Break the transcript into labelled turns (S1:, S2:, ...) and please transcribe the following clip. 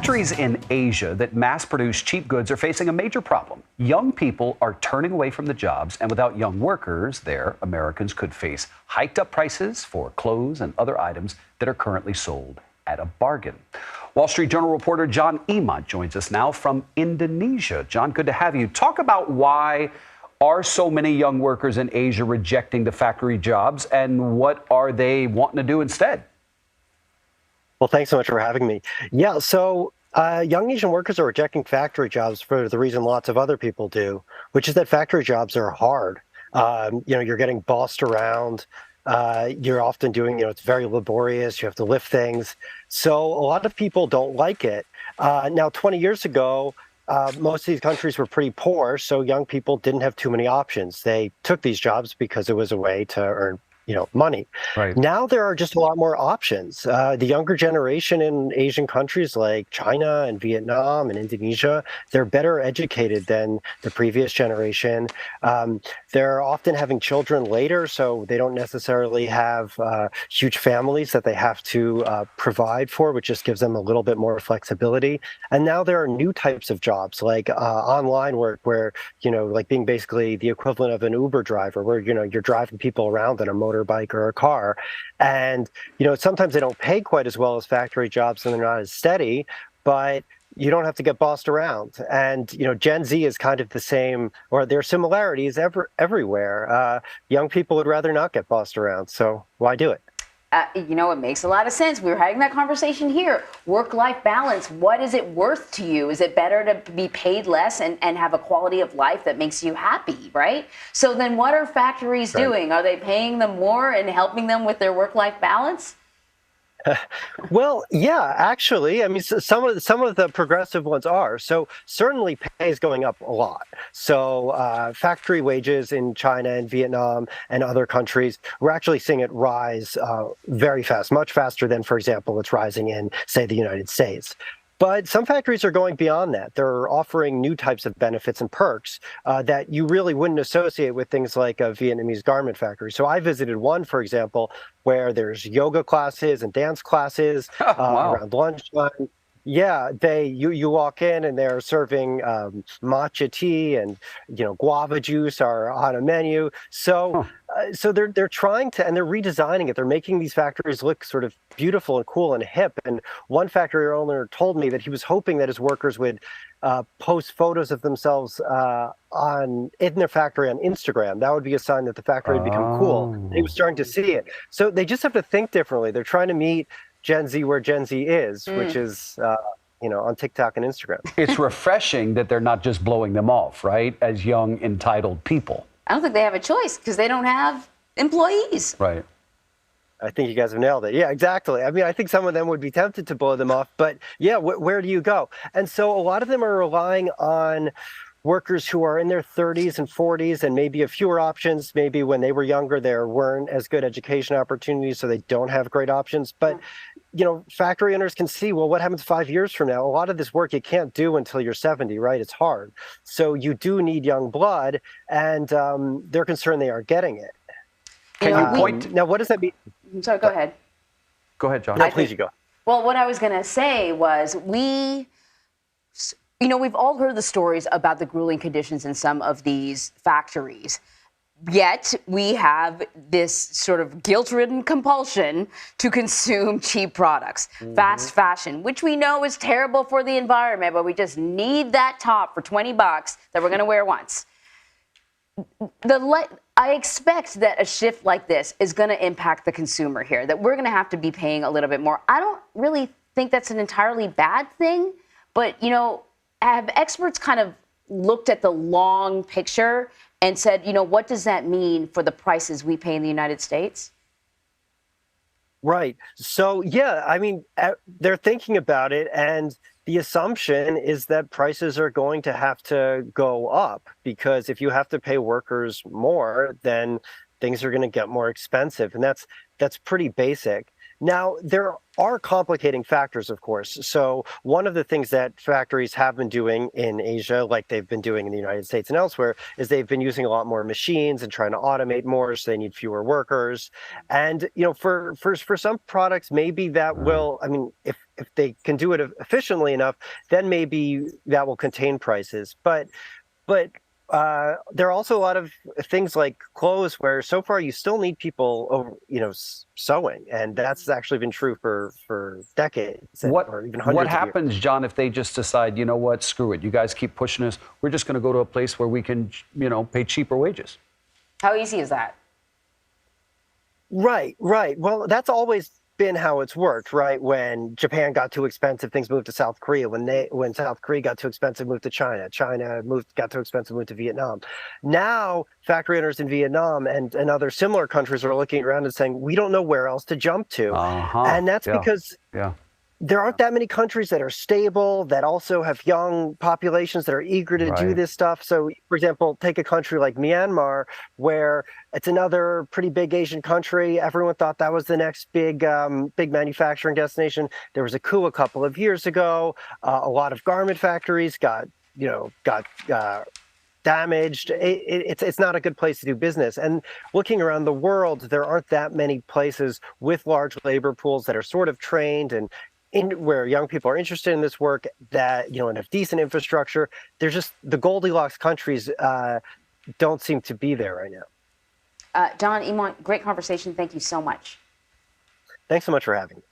S1: Factories in Asia that mass produce cheap goods are facing a major problem. Young people are turning away from the jobs, and without young workers there, Americans could face hiked up prices for clothes and other items that are currently sold at a bargain. Wall Street Journal reporter Jon Emont joins us now from Indonesia. John, good to have you. Talk about why are so many young workers in Asia rejecting the factory jobs, and what are they wanting to do instead?
S2: Well, thanks so much for having me. Yeah, so young Asian workers are rejecting factory jobs for the reason lots of other people do, which is that factory jobs are hard. You're getting bossed around. You're often doing, it's very laborious. You have to lift things. So a lot of people don't like it. Now, 20 years ago, most of these countries were pretty poor, so young people didn't have too many options. They took these jobs because it was a way to earn money.
S1: Right.
S2: Now there are just a lot more options. The younger generation in Asian countries like China and Vietnam and Indonesia, they're better educated than the previous generation. They're often having children later, so they don't necessarily have huge families that they have to provide for, which just gives them a little bit more flexibility. And now there are new types of jobs like online work where, like being basically the equivalent of an Uber driver where, you're driving people around in a motorbike or a car. And, sometimes they don't pay quite as well as factory jobs and they're not as steady, but you don't have to get bossed around. And, Gen Z is kind of the same, or there are similarities everywhere. Young people would rather not get bossed around. So why do it?
S3: It makes a lot of sense. We were having that conversation here. Work-life balance. What is it worth to you? Is it better to be paid less and have a quality of life that makes you happy, right? So then what are factories doing? Are they paying them more and helping them with their work-life balance?
S2: Well, yeah, actually, I mean, some of the progressive ones are. So certainly pay is going up a lot. So factory wages in China and Vietnam and other countries, we're actually seeing it rise very fast, much faster than, for example, it's rising in, say, the United States. But some factories are going beyond that. They're offering new types of benefits and perks that you really wouldn't associate with things like a Vietnamese garment factory. So I visited one, for example, where there's yoga classes and dance classes around lunchtime. Yeah, you walk in and they're serving matcha tea and guava juice are on a menu. So so they're trying to, and they're redesigning it. They're making these factories look sort of beautiful and cool and hip. And one factory owner told me that he was hoping that his workers would post photos of themselves in their factory on Instagram. That would be a sign that the factory had become cool. And he was starting to see it. So they just have to think differently. They're trying to meet Gen Z where Gen Z is, which is, on TikTok and Instagram.
S1: It's refreshing that they're not just blowing them off, right, as young, entitled people.
S3: I don't think they have a choice because they don't have employees.
S1: Right.
S2: I think you guys have nailed it. Yeah, exactly. I mean, I think some of them would be tempted to blow them off, but yeah, where do you go? And so a lot of them are relying on workers who are in their 30s and 40s and maybe have fewer options. Maybe when they were younger, there weren't as good education opportunities, so they don't have great options. But, factory owners can see, well, what happens 5 years from now? A lot of this work you can't do until you're 70, right? It's hard. So you do need young blood, and they're concerned they aren't getting it.
S1: Can you point?
S2: Now, what does that mean?
S3: I'm sorry, go ahead.
S1: Go ahead, John.
S2: No, please, you go.
S3: Well, what I was going to say was we've all heard the stories about the grueling conditions in some of these factories. Yet we have this sort of guilt-ridden compulsion to consume cheap products, fast fashion, which we know is terrible for the environment, but we just need that top for $20 that we're going to wear once. I expect that a shift like this is going to impact the consumer here, that we're going to have to be paying a little bit more. I don't really think that's an entirely bad thing, but, have experts kind of looked at the long picture and said, what does that mean for the prices we pay in the United States?
S2: Right. So, yeah, I mean, they're thinking about it, and the assumption is that prices are going to have to go up because if you have to pay workers more, then things are going to get more expensive. And that's pretty basic. Now, there are complicating factors, of course. So, one of the things that factories have been doing in Asia, like they've been doing in the United States and elsewhere, is they've been using a lot more machines and trying to automate more, so they need fewer workers. And for some products, maybe that will. I mean, if they can do it efficiently enough, then maybe that will contain prices. But there are also a lot of things like clothes where so far you still need people over, sewing, and that's actually been true for decades or even hundreds
S1: What
S2: of years.
S1: happens, John, if they just decide, you know what, screw it, you guys keep pushing us, we're just going to go to a place where we can, pay cheaper wages?
S3: How easy is that?
S2: Right. Well, that's always been how it's worked, right? When Japan got too expensive, things moved to South Korea. When South Korea got too expensive, moved to China. China got too expensive, moved to Vietnam. Now, factory owners in Vietnam and other similar countries are looking around and saying, we don't know where else to jump to. And that's because there aren't that many countries that are stable, that also have young populations that are eager to do this stuff. So, for example, take a country like Myanmar, where it's another pretty big Asian country. Everyone thought that was the next big manufacturing destination. There was a coup a couple of years ago. A lot of garment factories got damaged. It's not a good place to do business. And looking around the world, there aren't that many places with large labor pools that are sort of trained and where young people are interested in this work, that and have decent infrastructure. There's just the Goldilocks countries don't seem to be there right now.
S3: Jon Emont, great conversation. Thank you so much.
S2: Thanks so much for having me.